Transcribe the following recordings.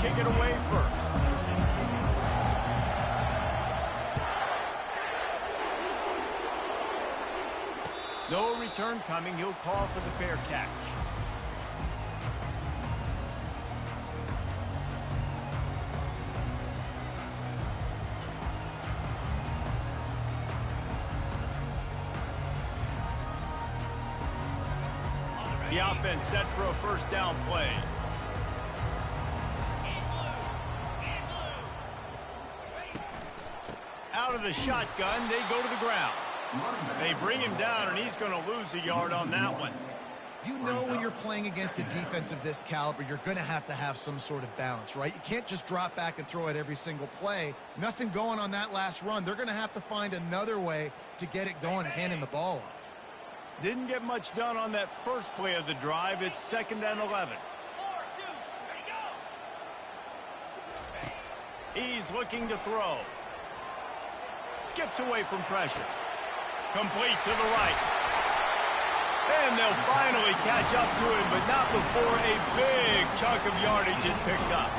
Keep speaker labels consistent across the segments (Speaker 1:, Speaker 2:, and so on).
Speaker 1: kick it away first. No return coming. He'll call for the fair catch. The offense set for a first down play. Out of the shotgun, they go to the ground. They bring him down, and he's going to lose a yard on that one.
Speaker 2: You know when you're playing against a defense of this caliber, you're going to have some sort of balance, right? You can't just drop back and throw it every single play. Nothing going on that last run. They're going to have to find another way to get it going and handing the ball off.
Speaker 1: Didn't get much done on that first play of the drive. It's 2nd and 11. He's looking to throw. Skips away from pressure. Complete to the right. And they'll finally catch up to him, but not before a big chunk of yardage is picked up.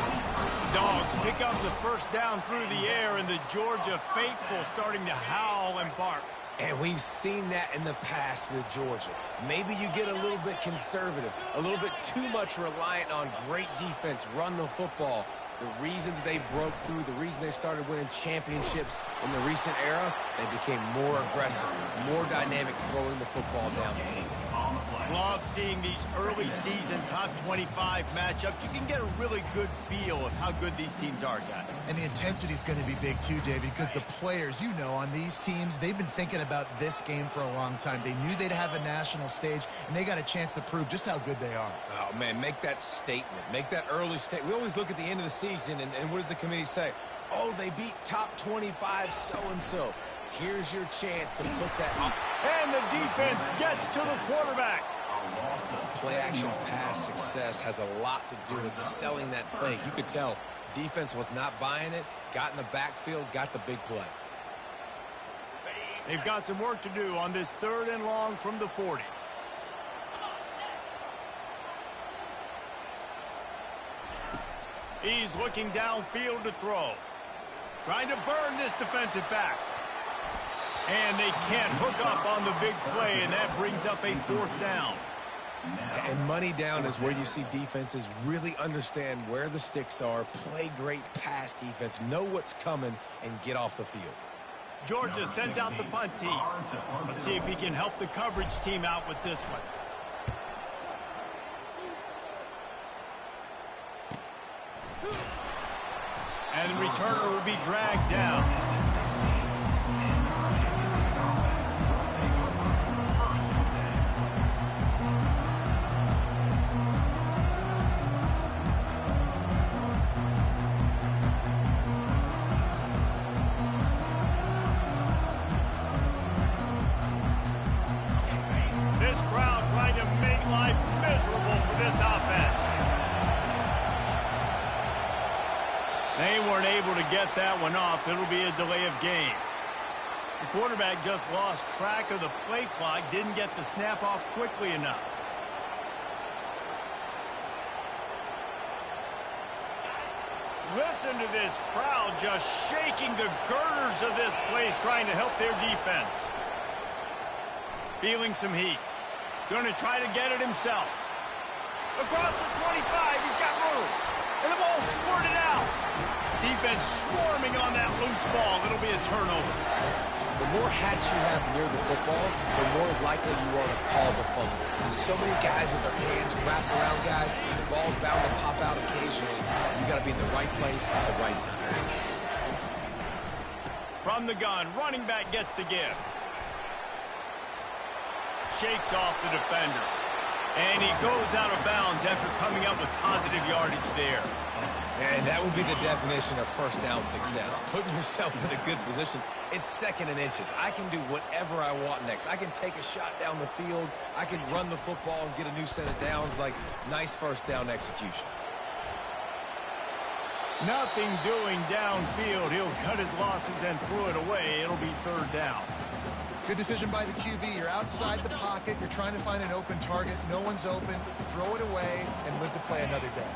Speaker 1: Dogs pick up the first down through the air, and the Georgia faithful starting to howl and bark.
Speaker 3: And we've seen that in the past with Georgia. Maybe you get a little bit conservative, a little bit too much reliant on great defense, run the football. The reason that they broke through, the reason they started winning championships in the recent era, they became more aggressive, more dynamic throwing the football down the field.
Speaker 1: Love seeing these early season top 25 matchups. You can get a really good feel of how good these teams are, guys.
Speaker 2: And the intensity is going to be big too, David, because the players, you know, on these teams, they've been thinking about this game for a long time. They knew they'd have a national stage, and they got a chance to prove just how good they are.
Speaker 3: Oh, man, make that statement. Make that early statement. We always look at the end of the season, and what does the committee say? Oh, they beat top 25 so-and-so. Here's your chance to put that up.
Speaker 1: And the defense gets to the quarterback.
Speaker 3: Play-action pass success has a lot to do with selling that fake. You could tell defense was not buying it, got in the backfield, got the big play.
Speaker 1: They've got some work to do on this 3rd and long from the 40. He's looking downfield to throw. Trying to burn this defensive back. And they can't hook up on the big play, and that brings up a 4th down.
Speaker 3: And money down is where you see defenses really understand where the sticks are, play great pass defense, know what's coming, and get off the field.
Speaker 1: Georgia sends out the punt team. Let's see if he can help the coverage team out with this one. And the returner will be dragged down. This crowd trying to make life miserable for this offense. They weren't able to get that one off. It'll be a delay of game. The quarterback just lost track of the play clock, didn't get the snap off quickly enough. Listen to this crowd just shaking the girders of this place, trying to help their defense. Feeling some heat. Going to try to get it himself. Across the 25, he's got room. And the ball squirted out. Defense swarming on that loose ball. It'll be a turnover.
Speaker 3: The more hats you have near the football, the more likely you are to cause a fumble. So many guys with their hands wrapped around guys, the ball's bound to pop out occasionally. You got to be in the right place at the right time.
Speaker 1: From the gun, running back gets to give. Shakes off the defender. And he goes out of bounds after coming up with positive yardage there.
Speaker 3: And that would be the definition of first down success. Putting yourself in a good position. It's 2nd and inches. I can do whatever I want next. I can take a shot down the field. I can run the football and get a new set of downs. Like, nice first down execution.
Speaker 1: Nothing doing downfield. He'll cut his losses and throw it away. It'll be 3rd down.
Speaker 2: Good decision by the QB. You're outside the pocket. You're trying to find an open target. No one's open. Throw it away and live to play another day.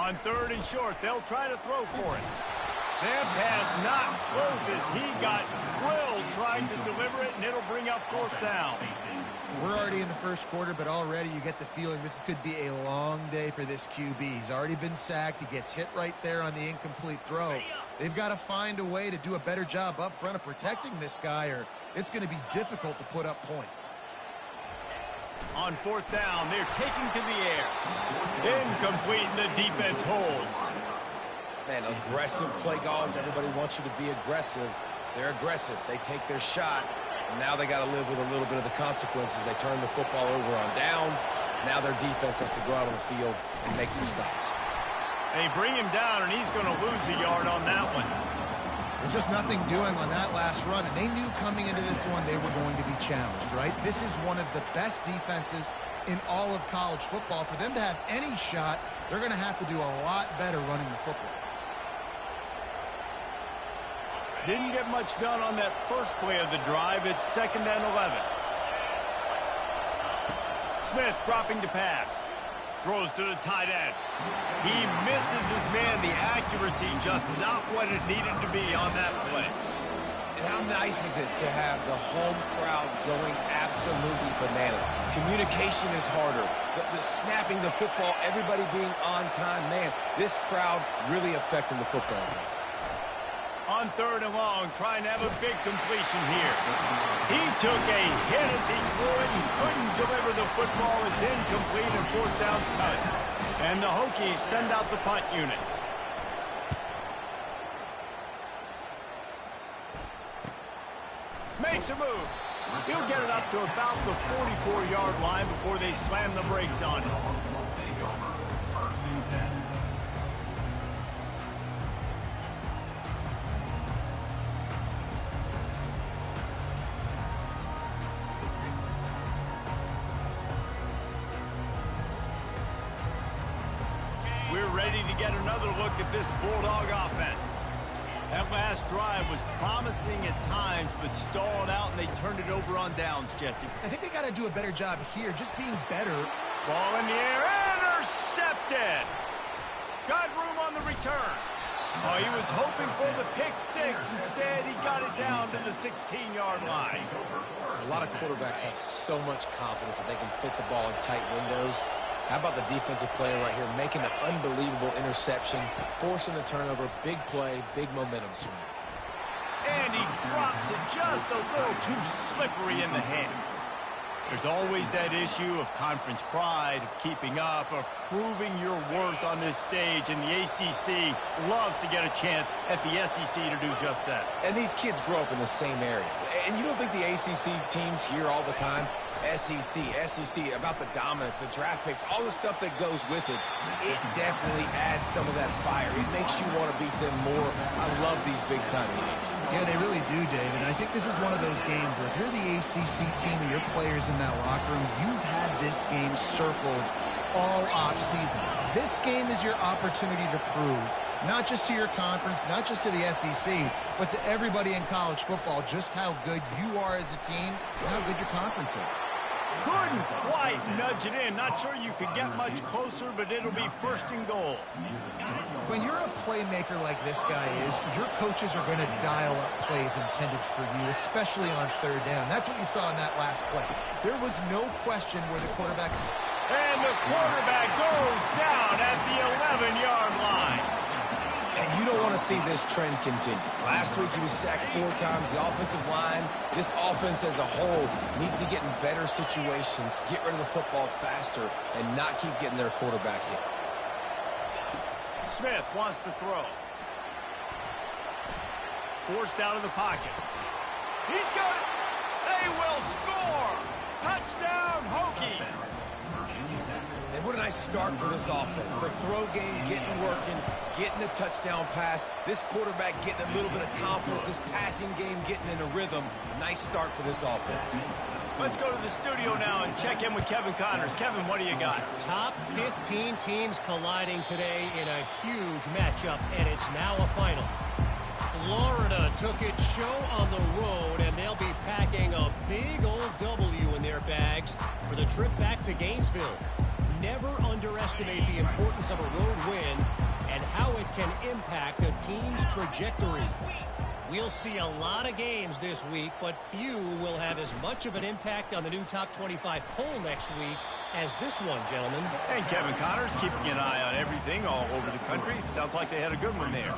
Speaker 1: On 3rd and short, they'll try to throw for it. That pass not close as he got drilled trying to deliver it, and it'll bring up 4th down.
Speaker 2: We're already in the first quarter, but already you get the feeling this could be a long day for this QB. He's already been sacked. He gets hit right there on the incomplete throw. They've got to find a way to do a better job up front of protecting this guy, or it's going to be difficult to put up points.
Speaker 1: On 4th down, they're taking to the air. Incomplete, and the defense holds.
Speaker 3: Man, aggressive play calls. Everybody wants you to be aggressive. They're aggressive. They take their shot. And now they got to live with a little bit of the consequences. They turn the football over on downs. Now their defense has to go out on the field and make some stops.
Speaker 1: They bring him down, and he's going to lose a yard on that one.
Speaker 2: There's just nothing doing on that last run, and they knew coming into this one they were going to be challenged, right? This is one of the best defenses in all of college football. For them to have any shot, they're going to have to do a lot better running the football.
Speaker 1: Didn't get much done on that first play of the drive. It's 2nd and 11. Smith dropping to pass. Throws to the tight end. He misses his man. The accuracy just not what it needed to be on that play.
Speaker 3: And how nice is it to have the home crowd going absolutely bananas. Communication is harder. The snapping the football, everybody being on time. Man, this crowd really affecting the football game.
Speaker 1: On 3rd and long, trying to have a big completion here. He took a hit as he threw it and couldn't deliver the football. It's incomplete and 4th down's cut. And the Hokies send out the punt unit. Makes a move. He'll get it up to about the 44-yard line before they slam the brakes on it. We're ready to get another look at this Bulldog offense. That last drive was promising at times, but stalled out, and they turned it over on downs, Jesse.
Speaker 2: I think they got to do a better job here, just being better.
Speaker 1: Ball in the air, intercepted. Got room on the return. Oh, he was hoping for the pick six. Instead, he got it down to the 16-yard line.
Speaker 3: A lot of quarterbacks have so much confidence that they can fit the ball in tight windows. How about the defensive player right here making an unbelievable interception, forcing the turnover, big play, big momentum swing.
Speaker 1: And he drops it just a little too slippery in the hands. There's always that issue of conference pride, of keeping up, of proving your worth on this stage, and the ACC loves to get a chance at the SEC to do just that.
Speaker 3: And these kids grow up in the same area. And you don't think the ACC teams hear all the time, SEC, about the dominance, the draft picks, all the stuff that goes with it. It definitely adds some of that fire. It makes you want to beat them more. I love these big-time games.
Speaker 2: Yeah, they really do, David. I think this is one of those games where if you're the ACC team and your players in that locker room, you've had this game circled all offseason. This game is your opportunity to prove, not just to your conference, not just to the SEC, but to everybody in college football, just how good you are as a team and how good your conference is.
Speaker 1: Couldn't quite nudge it in. Not sure you could get much closer, but it'll be 1st and goal.
Speaker 2: When you're a playmaker like this guy is, your coaches are going to dial up plays intended for you, especially on 3rd down. That's what you saw in that last play. There was no question where the quarterback...
Speaker 1: And the quarterback goes down at the 11-yard line.
Speaker 3: And you don't want to see this trend continue. Last week he was sacked 4 times. The offensive line, this offense as a whole, needs to get in better situations, get rid of the football faster, and not keep getting their quarterback hit.
Speaker 1: Smith wants to throw. Forced out of the pocket. He's got it. They will score. Touchdown, Hokies.
Speaker 3: And what a nice start for this offense. The throw game getting working, getting the touchdown pass. This quarterback getting a little bit of confidence. This passing game getting in a rhythm. Nice start for this offense.
Speaker 1: Let's go to the studio now and check in with Kevin Connors. Kevin, what do you got?
Speaker 4: Top 15 teams colliding today in a huge matchup, and it's now a final. Florida took its show on the road, and they'll be packing a big old W in their bags for the trip back to Gainesville. never underestimate the importance of a road win and how it can impact a team's trajectory. We'll see a lot of games this week, but few will have as much of an impact on the new top 25 poll next week as this one, gentlemen.
Speaker 1: And Kevin Connors keeping an eye on everything all over the country. Sounds like they had a good one there.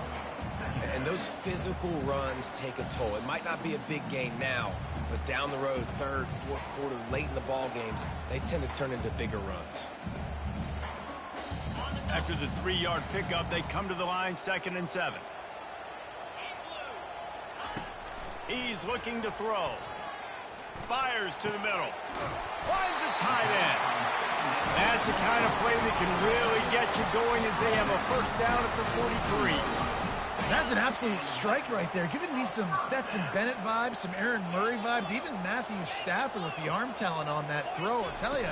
Speaker 3: And those physical runs take a toll. It might not be a big gain now, but down the road, third, fourth quarter, late in the ball games, they tend to turn into bigger runs.
Speaker 1: After the 3-yard pickup, they come to the line, 2nd and 7. He's looking to throw. Fires to the middle. Finds a tight end. That's the kind of play that can really get you going as they have a first down at the 43.
Speaker 2: That's an absolute strike right there. Giving me some Stetson Bennett vibes, some Aaron Murray vibes, even Matthew Stafford with the arm talent on that throw. I'll tell you,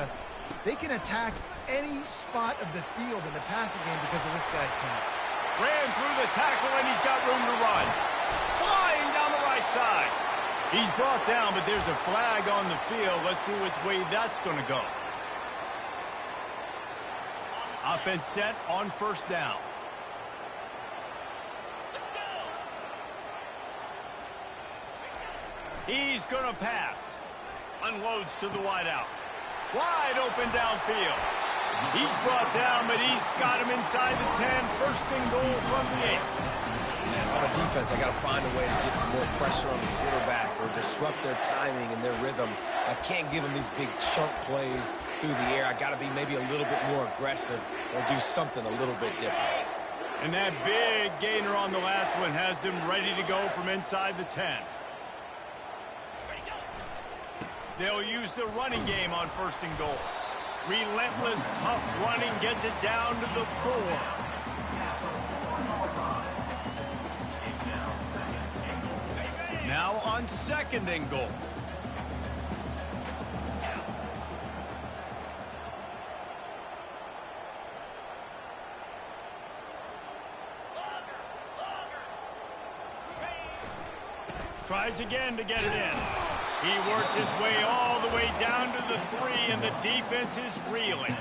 Speaker 2: they can attack any spot of the field in the passing game because of this guy's talent.
Speaker 1: Ran through the tackle, and he's got room to run. Flying down the right side. He's brought down, but there's a flag on the field. Let's see which way that's going to go. Offense set on first down. He's going to pass. Unloads to the wideout. Wide open downfield. He's brought down, but he's got him inside the 10. First and goal from the 8.
Speaker 3: On a defense, I got to find a way to get some more pressure on the quarterback or disrupt their timing and their rhythm. I can't give them these big chunk plays through the air. I got to be maybe a little bit more aggressive or do something a little bit different.
Speaker 1: And that big gainer on the last one has them ready to go from inside the 10. They'll use the running game on first and goal. Relentless, tough running gets it down to the 4. Now on 2nd and goal. Tries again to get it in. He works his way all the way down to the 3, and the defense is reeling.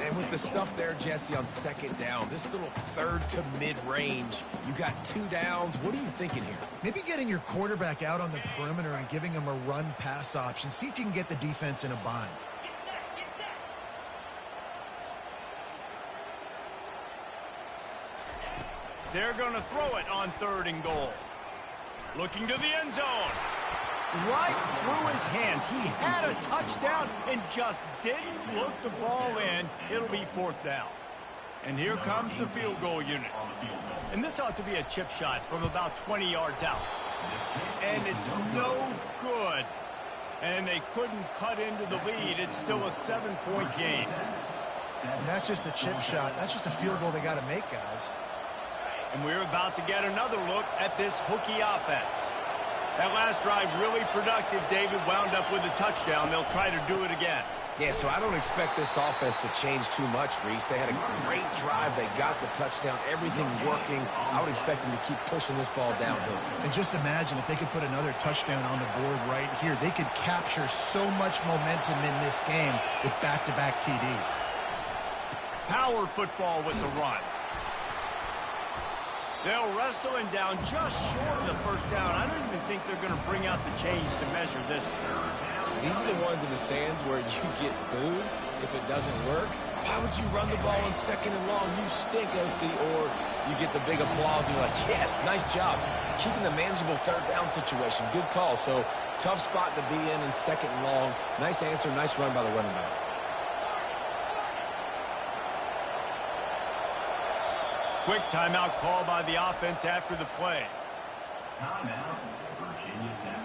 Speaker 3: And with the stuff there, Jesse, on 2nd down, this little third to mid-range, you got 2 downs. What are you thinking here?
Speaker 2: Maybe getting your quarterback out on the perimeter and giving him a run-pass option. See if you can get the defense in a bind.
Speaker 1: They're going to throw it on 3rd and goal. Looking to the end zone. Right through his hands. He had a touchdown and just didn't look the ball in. It'll be 4th down. And here comes the field goal unit. And this ought to be a chip shot from about 20 yards out. And it's no good. And they couldn't cut into the lead. It's still a 7-point game.
Speaker 2: And that's just the chip shot. That's just a field goal they got to make, guys.
Speaker 1: And we're about to get another look at this hooky offense. That last drive really productive. David wound up with a touchdown. They'll try to do it again.
Speaker 3: Yeah, so I don't expect this offense to change too much, Reese. They had a great drive. They got the touchdown. Everything working. I would expect them to keep pushing this ball downhill.
Speaker 2: And just imagine if they could put another touchdown on the board right here. They could capture so much momentum in this game with back-to-back TDs.
Speaker 1: Power football with the run. They'll wrestle him down just short of the first down. I don't even think they're going to bring out the chains to measure this.
Speaker 3: These are the ones in the stands where you get booed if it doesn't work. Why would you run the ball on 2nd and long? You stink, OC. Or you get the big applause and you're like, yes, nice job. Keeping the manageable 3rd down situation. Good call. So tough spot to be in 2nd and long. Nice answer, nice run by the running back.
Speaker 1: Quick timeout call by the offense after the play.
Speaker 5: Timeout, Virginia Tech.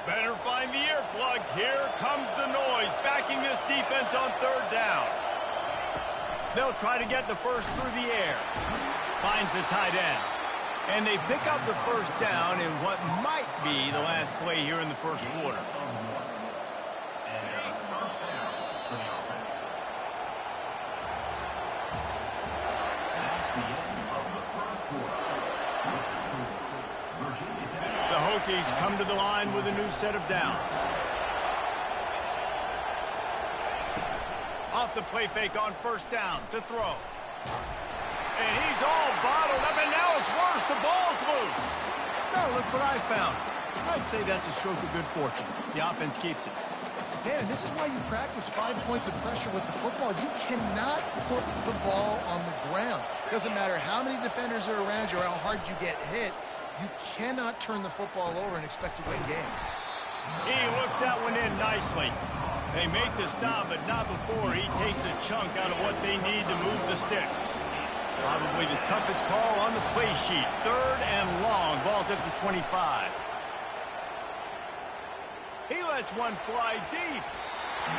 Speaker 1: Better find the earplugs. Here comes the noise, backing this defense on 3rd down. They'll try to get the first through the air. Finds the tight end. And they pick up the first down in what might be the last play here in the first quarter. Hokies come to the line with a new set of downs. Off the play fake on first down to throw. And he's all bottled up, and now it's worse. The ball's loose. Now look what I found. I'd say that's a stroke of good fortune. The offense keeps it.
Speaker 2: Man, and this is why you practice 5 points of pressure with the football. You cannot put the ball on the ground. Doesn't matter how many defenders are around you or how hard you get hit. You cannot turn the football over and expect to win games.
Speaker 1: He looks that one in nicely. They make the stop, but not before he takes a chunk out of what they need to move the sticks. Probably the toughest call on the play sheet. 3rd and long. Ball's at the 25. He lets one fly deep.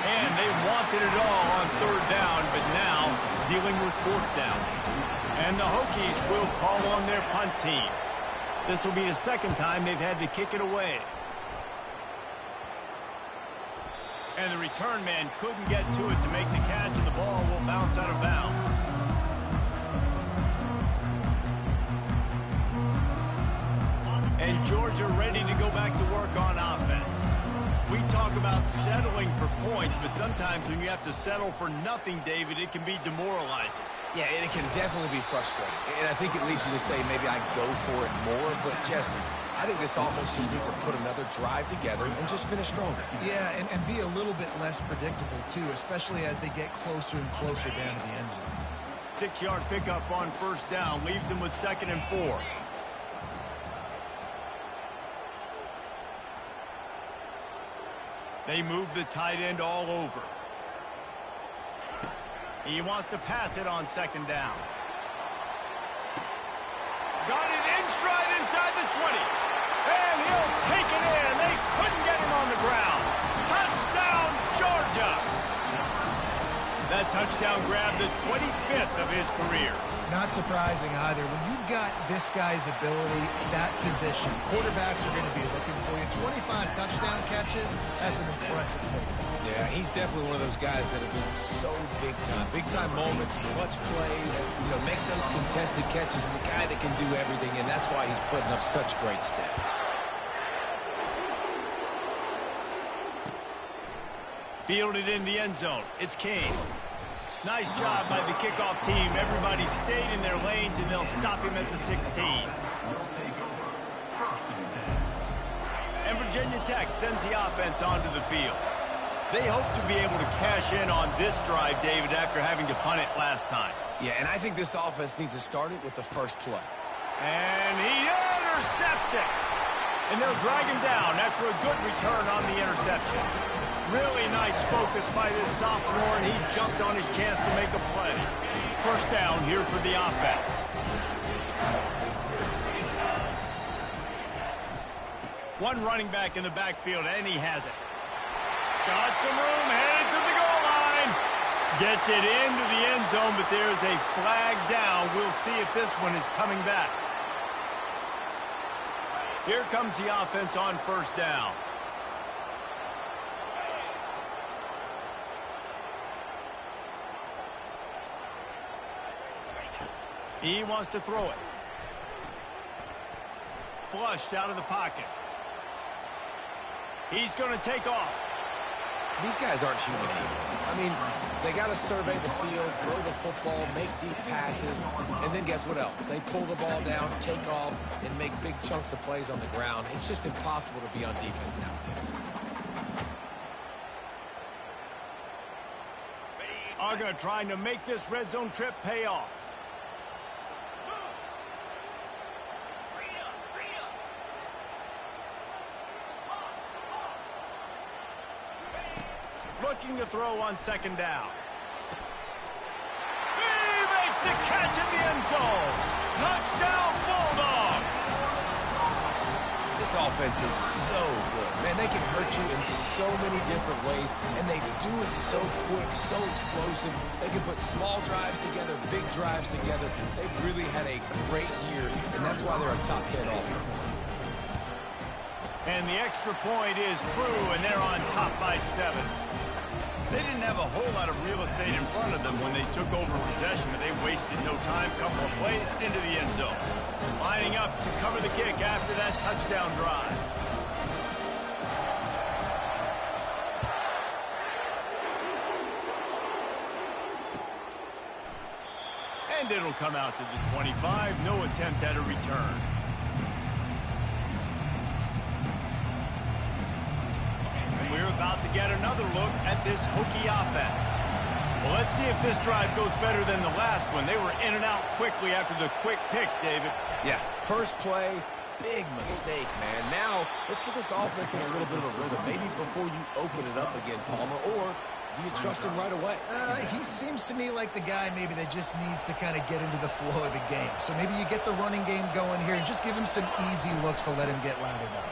Speaker 1: And they wanted it all on 3rd down, but now dealing with 4th down. And the Hokies will call on their punt team. This will be the 2nd time they've had to kick it away. And the return man couldn't get to it to make the catch, and the ball will bounce out of bounds. And Georgia ready to go back to work on offense. We talk about settling for points, but sometimes when you have to settle for nothing, David, it can be demoralizing.
Speaker 3: Yeah, and it can definitely be frustrating. And I think it leads you to say maybe I go for it more. But, Jesse, I think this offense just needs to put another drive together and just finish stronger.
Speaker 2: Yeah, and be a little bit less predictable, too, especially as they get closer and closer down to the end zone.
Speaker 1: 6-yard pickup on first down leaves them with 2nd and 4. They move the tight end all over. He wants to pass it on 2nd down. Got it in stride inside the 20. And he'll take it in. They couldn't get him on the ground. Touchdown, Georgia. That touchdown grabbed the 25th of his career.
Speaker 2: Not surprising either. When you've got this guy's ability, that position, quarterbacks are going to be looking for you. 25 touchdown catches, that's an impressive figure.
Speaker 3: Yeah, he's definitely one of those guys that have been so big time. Big time moments, clutch plays, makes those contested catches. He's a guy that can do everything, and that's why he's putting up such great stats.
Speaker 1: Fielded in the end zone. It's King. Nice job by the kickoff team. Everybody stayed in their lanes, and they'll stop him at the 16. And Virginia Tech sends the offense onto the field. They hope to be able to cash in on this drive, David, after having to punt it last time.
Speaker 3: Yeah, and I think this offense needs to start it with the first play.
Speaker 1: And he intercepts it. And they'll drag him down after a good return on the interception. Really nice focus by this sophomore, and he jumped on his chance to make a play. First down here for the offense. One running back in the backfield, and he has it. Got some room, headed to the goal line. Gets it into the end zone, but there's a flag down. We'll see if this one is coming back. Here comes the offense on first down. He wants to throw it. Flushed out of the pocket. He's going to take off.
Speaker 3: These guys aren't human anymore. I mean, they got to survey the field, throw the football, make deep passes, and then guess what else? They pull the ball down, take off, and make big chunks of plays on the ground. It's just impossible to be on defense nowadays.
Speaker 1: Aga trying to make this red zone trip pay off. Looking to throw on second down. He makes the catch in the end zone. Touchdown, Bulldogs.
Speaker 3: This offense is so good. Man, they can hurt you in so many different ways, and they do it so quick, so explosive. They can put small drives together, big drives together. They've really had a great year, and that's why they're a top 10 offense.
Speaker 1: And the extra point is true, and they're on top by 7. They didn't have a whole lot of real estate in front of them when they took over possession, but they wasted no time. Couple of plays into the end zone. Lining up to cover the kick after that touchdown drive. And it'll come out to the 25. No attempt at a return. And we're about to get another look at this Hokie offense. Well, let's see if this drive goes better than the last one. They were in and out quickly after the quick pick, David.
Speaker 3: Yeah, first play, big mistake, man. Now, let's get this offense in a little bit of a rhythm. Maybe before you open it up again, Palmer, or do you trust him right away?
Speaker 2: He seems to me like the guy maybe that just needs to kind of get into the flow of the game. So maybe you get the running game going here and just give him some easy looks to let him get lathered up.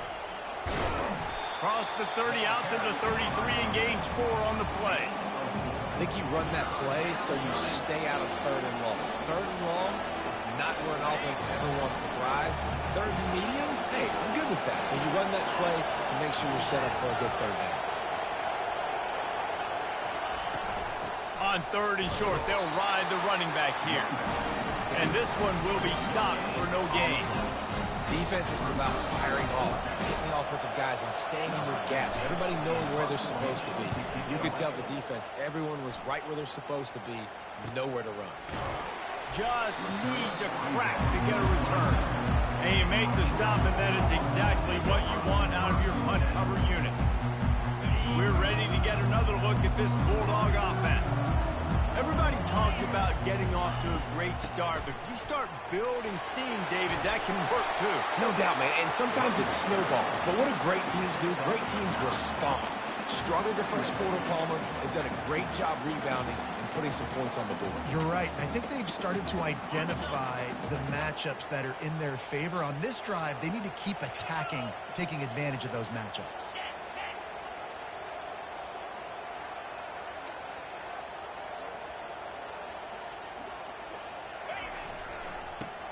Speaker 1: Cross the 30 out to the 33 and gains 4 on the play.
Speaker 3: I think you run that play so you stay out of 3rd and long. 3rd and long is not where an offense ever wants to thrive. 3rd and medium, hey, I'm good with that. So you run that play to make sure you're set up for a good 3rd down.
Speaker 1: On 3rd and short, they'll ride the running back here. And this one will be stopped for no gain.
Speaker 3: Defense is about firing off, hitting the offensive guys and staying in your gaps. Everybody knowing where they're supposed to be. You could tell the defense, everyone was right where they're supposed to be, nowhere to run.
Speaker 1: Just needs a crack to get a return. And you make the stop, and that is exactly what you want out of your punt cover unit. We're ready to get another look at this Bulldog offense. Everybody talks about getting off to a great start, but if you start building steam, David, that can work too.
Speaker 3: No doubt, man, and sometimes it snowballs. But what do great teams do? Great teams respond. Struggled the first quarter, Palmer. They've done a great job rebounding and putting some points on the board.
Speaker 2: You're right. I think they've started to identify the matchups that are in their favor. On this drive, they need to keep attacking, taking advantage of those matchups.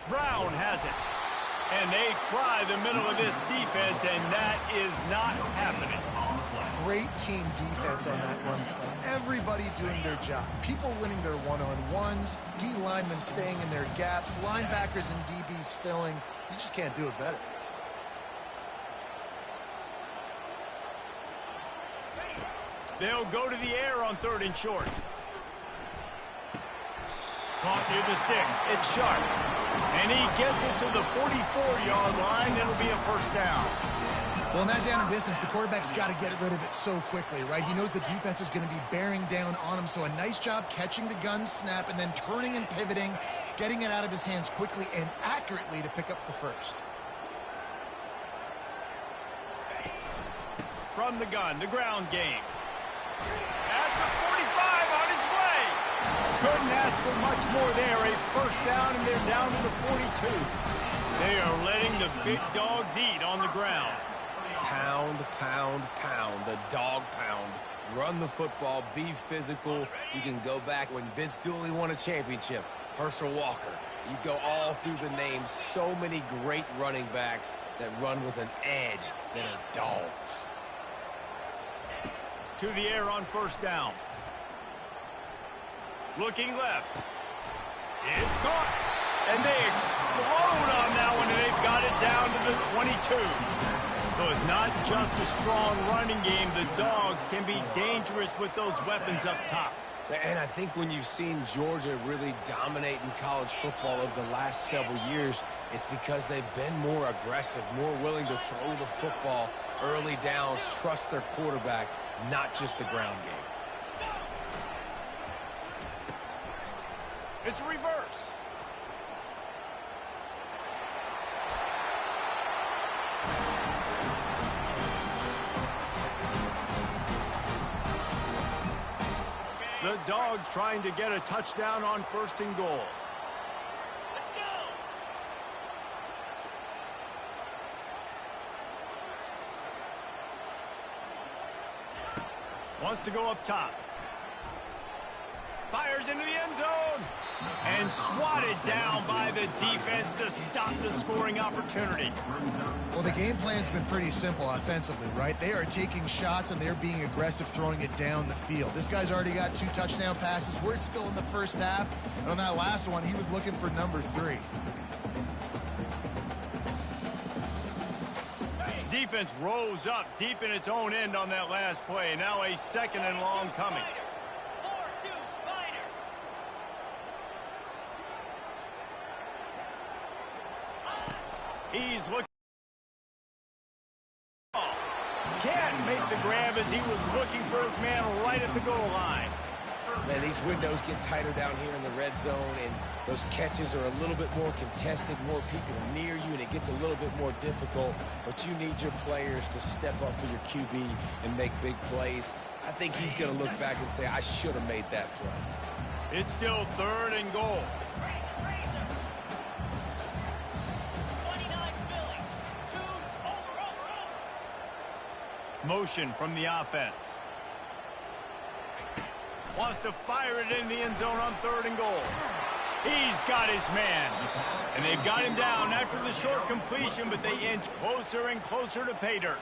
Speaker 1: Brown has it. And they try the middle of this defense, and that is not happening.
Speaker 2: Great team defense on that run play. Everybody doing their job. People winning their one-on-ones, D linemen staying in their gaps, linebackers and DBs filling. You just can't do it better.
Speaker 1: They'll go to the air on 3rd and short. Caught near the sticks. It's Sharp. And he gets it to the 44-yard line. It'll be a first down.
Speaker 2: Well, in that down and distance, the quarterback's got to get rid of it so quickly, right? He knows the defense is going to be bearing down on him. So a nice job catching the gun snap and then turning and pivoting, getting it out of his hands quickly and accurately to pick up the first.
Speaker 1: From the gun, the ground game. At the 45 on his way. Couldn't ask for much more there. A first down, and they're down to the 42. They are letting the big dogs eat on the ground.
Speaker 3: Pound, pound, pound. The dog pound. Run the football. Be physical. You can go back when Vince Dooley won a championship. Herschel Walker. You go all through the names. So many great running backs that run with an edge that are dogs.
Speaker 1: To the air on first down. Looking left. It's caught. And they explode on that one, and they've got it down to the 22. So it's not just a strong running game. The dogs can be dangerous with those weapons up top.
Speaker 3: And I think when you've seen Georgia really dominate in college football over the last several years, it's because they've been more aggressive, more willing to throw the football early downs, trust their quarterback, not just the ground game.
Speaker 1: It's a reverse. The Dogs trying to get a touchdown on first and goal.
Speaker 6: Let's go.
Speaker 1: Wants to go up top. Fires into the end zone. And swatted down by the defense to stop the scoring opportunity.
Speaker 2: Well, the game plan's been pretty simple offensively, right? They are taking shots and they're being aggressive, throwing it down the field. This guy's already got 2 touchdown passes. We're still in the first half. And on that last one, he was looking for number 3.
Speaker 1: Defense rose up deep in its own end on that last play. Now a second and long coming. He's looking. Can't make the grab as he was looking for his man right at the goal line.
Speaker 3: Man, these windows get tighter down here in the red zone, and those catches are a little bit more contested, more people near you, and it gets a little bit more difficult. But you need your players to step up for your QB and make big plays. I think he's going to look back and say, I should have made that play.
Speaker 1: It's still 3rd and goal.
Speaker 6: 29 Philly. 2 over.
Speaker 1: Motion from the offense. Wants to fire it in the end zone on 3rd and goal. He's got his man. And they've got him down after the short completion, but they inch closer and closer to pay dirt.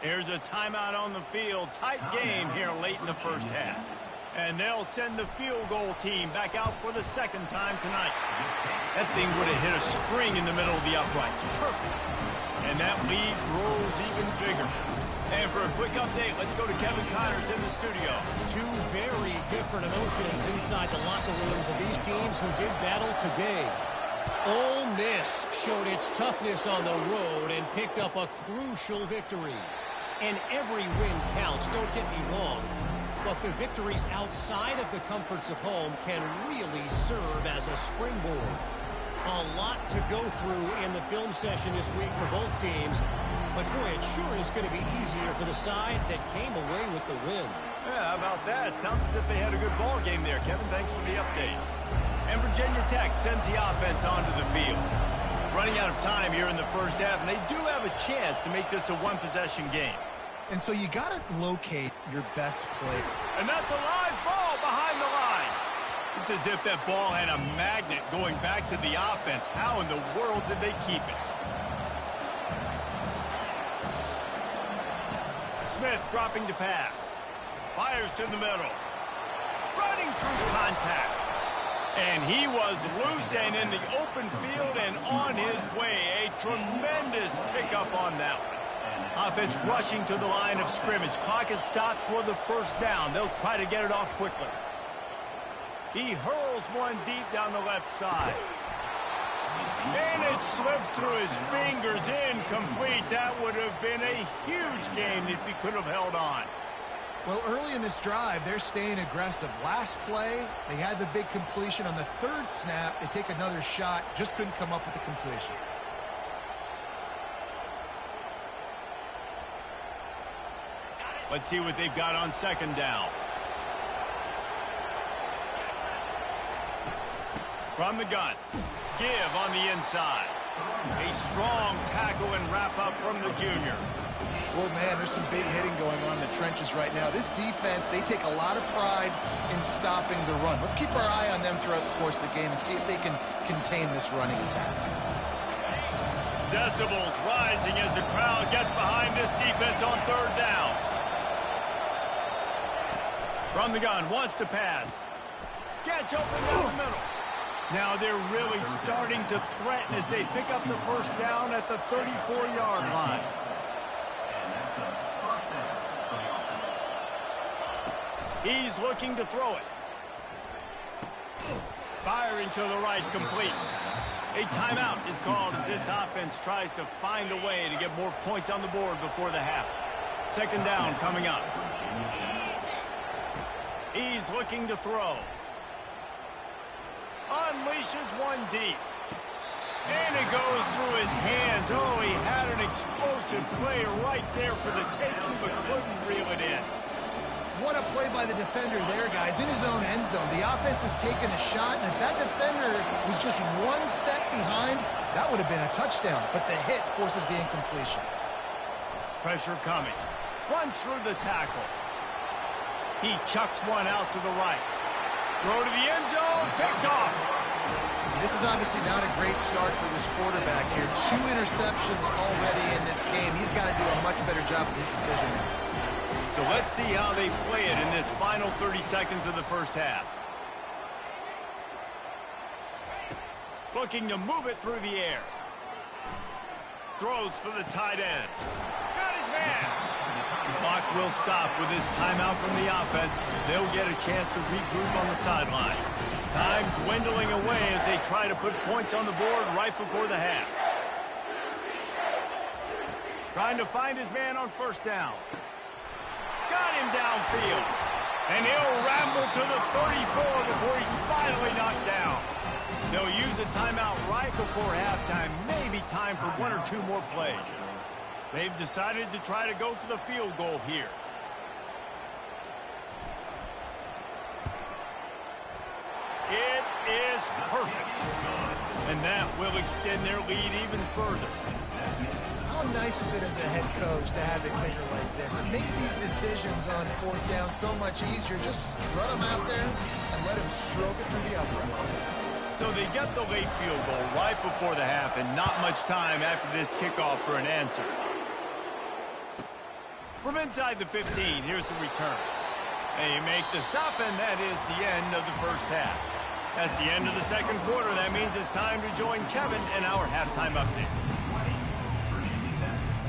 Speaker 1: Here's a timeout on the field. Tight game here late in the first half. And they'll send the field goal team back out for the 2nd time tonight. That thing would have hit a string in the middle of the uprights. Perfect. And that lead grows even bigger. And for a quick update, let's go to Kevin Connors in the studio.
Speaker 4: 2 very different emotions inside the locker rooms of these teams who did battle today. Ole Miss showed its toughness on the road and picked up a crucial victory. And every win counts, don't get me wrong. But the victories outside of the comforts of home can really serve as a springboard. A lot to go through in the film session this week for both teams. But, boy, it sure is going to be easier for the side that came away with the win.
Speaker 1: Yeah, how about that? Sounds as if they had a good ball game there, Kevin. Thanks for the update. And Virginia Tech sends the offense onto the field. Running out of time here in the first half, and they do have a chance to make this a one-possession game.
Speaker 2: And so you got to locate your best player.
Speaker 1: And that's a live ball behind the line. It's as if that ball had a magnet going back to the offense. How in the world did they keep it? Smith dropping to pass. Fires to the middle. Running through contact. And he was loose and in the open field and on his way. A tremendous pickup on that one. Offense rushing to the line of scrimmage. Clock is stopped for the 1st down. They'll try to get it off quickly. He hurls one deep down the left side. And it slips through his fingers, incomplete. That would have been a huge gain if he could have held on.
Speaker 2: Well, early in this drive, they're staying aggressive. Last play, they had the big completion. On the 3rd snap, they take another shot. Just couldn't come up with the completion.
Speaker 1: Let's see what they've got on 2nd down. From the gun. Give on the inside. A strong tackle and wrap up from the junior.
Speaker 2: Well, man, there's some big hitting going on in the trenches right now. This defense, they take a lot of pride in stopping the run. Let's keep our eye on them throughout the course of the game and see if they can contain this running attack.
Speaker 1: Decibels rising as the crowd gets behind this defense on 3rd down. From the gun, wants to pass. Gets open down the middle. Now they're really starting to threaten as they pick up the 1st down at the 34-yard line. He's looking to throw it. Firing to the right, complete. A timeout is called as this offense tries to find a way to get more points on the board before the half. 2nd down coming up. He's looking to throw. Unleashes one deep. And it goes through his hands. Oh, he had an explosive play right there for the taking, but couldn't reel it in.
Speaker 2: What a play by the defender there, guys. In his own end zone, the offense has taken a shot, and if that defender was just one step behind, that would have been a touchdown. But the hit forces the incompletion.
Speaker 1: Pressure coming. Runs through the tackle. He chucks one out to the right. Throw to the end zone, picked off.
Speaker 2: This is obviously not a great start for this quarterback here. 2 interceptions already in this game. He's got to do a much better job with his decision.
Speaker 1: So let's see how they play it in this final 30 seconds of the first half. Looking to move it through the air. Throws for the tight end. Got his man. The clock will stop with this timeout from the offense. They'll get a chance to regroup on the sideline. Time dwindling away as they try to put points on the board right before the half. Trying to find his man on first down. Got him downfield. And he'll ramble to the 34 before he's finally knocked down. They'll use a timeout right before halftime. Maybe time for one or two more plays. They've decided to try to go for the field goal here. It is perfect. And that will extend their lead even further.
Speaker 2: How nice is it as a head coach to have a kicker like this? It makes these decisions on fourth down so much easier. Just strut them out there and let him stroke it through the uprights.
Speaker 1: So they get the late field goal right before the half and not much time after this kickoff for an answer. From inside the 15, here's the return. They make the stop, and that is the end of the first half. That's the end of the second quarter. That means it's time to join Kevin in our halftime update.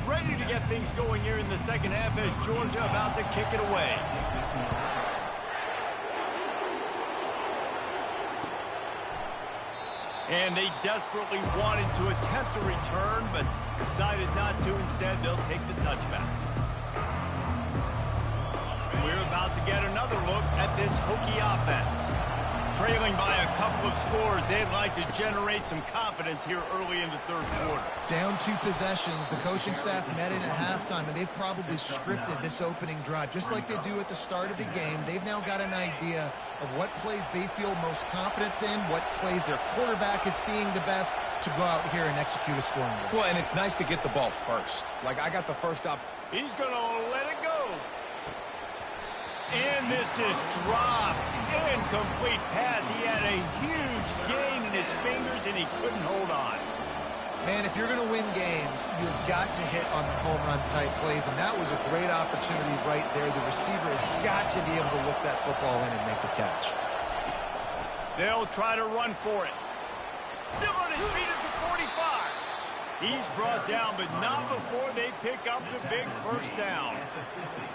Speaker 1: Ready to get things going here in the second half as Georgia about to kick it away. And they desperately wanted to attempt a return, but decided not to. Instead, they'll take the touchback. We're about to get another look at this Hokie offense. Trailing by a couple of scores, they'd like to generate some confidence here early in the third quarter.
Speaker 2: Down 2 possessions, the coaching staff met in at halftime, and they've probably scripted this opening drive. Just like they do at the start of the game, they've now got an idea of what plays they feel most confident in, what plays their quarterback is seeing the best to go out here and execute a scoring drive.
Speaker 3: Well, and it's nice to get the ball first. Like, I got the first up.
Speaker 1: He's going to let it go. And this is dropped. Incomplete pass. He had a huge gain in his fingers, and he couldn't hold on.
Speaker 2: Man, if you're going to win games, you've got to hit on the home run type plays, and that was a great opportunity right there. The receiver has got to be able to look that football in and make the catch.
Speaker 1: They'll try to run for it. Still on his feet at the 45. He's brought down, but not before they pick up the big first down.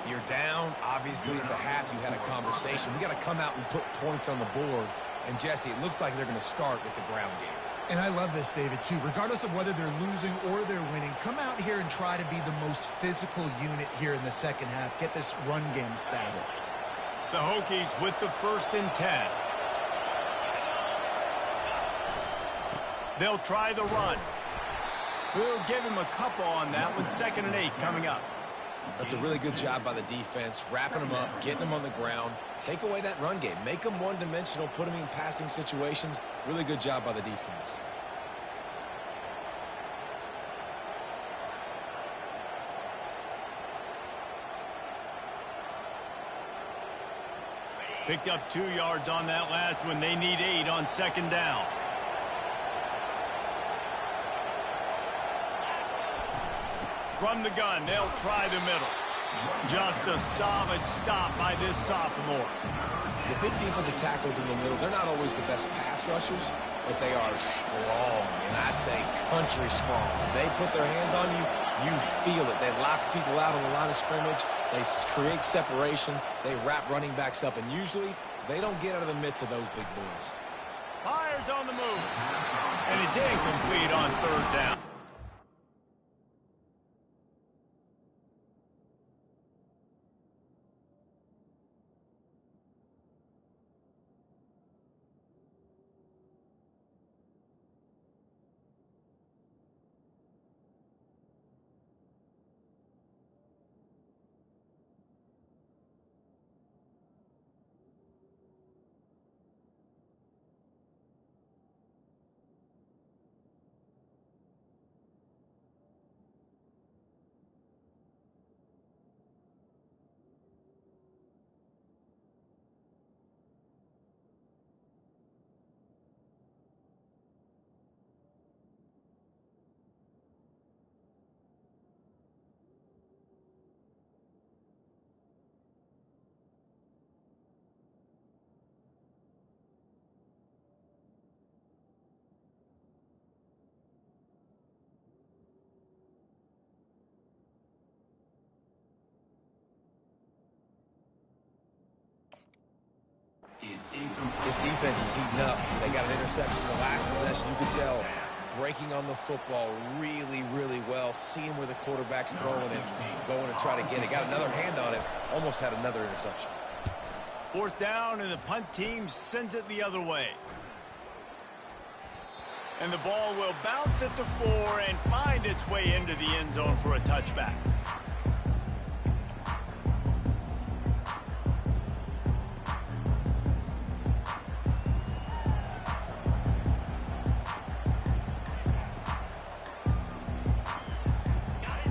Speaker 3: You're down. Obviously, at the half, you had a conversation. We got to come out and put points on the board. And, Jesse, it looks like they're going to start with the ground game.
Speaker 2: And I love this, David, too. Regardless of whether they're losing or they're winning, come out here and try to be the most physical unit here in the second half. Get this run game established.
Speaker 1: The Hokies with the 1st and 10. They'll try the run. We'll give him a couple on that one. 2nd and 8 coming up.
Speaker 3: That's a really good job by the defense, wrapping them up, getting them on the ground. Take away that run game. Make them one-dimensional, put them in passing situations. Really good job by the defense.
Speaker 1: Picked up 2 yards on that last one. They need 8 on 2nd down. From the gun, they'll try the middle. Just a solid stop by this sophomore.
Speaker 3: The big defensive tackles in the middle, they're not always the best pass rushers, but they are strong, and I say country strong. They put their hands on you, you feel it. They lock people out on the line of scrimmage. They create separation. They wrap running backs up, and usually they don't get out of the midst of those big boys.
Speaker 1: Myers on the move, and it's incomplete on 3rd down.
Speaker 3: This defense is heating up. They got an interception in the last possession. You could tell breaking on the football really, really well, seeing where the quarterback's throwing it, going to try to get it. Got another hand on it, almost had another interception.
Speaker 1: Fourth down, and the punt team sends it the other way. And the ball will bounce at the 4 and find its way into the end zone for a touchback.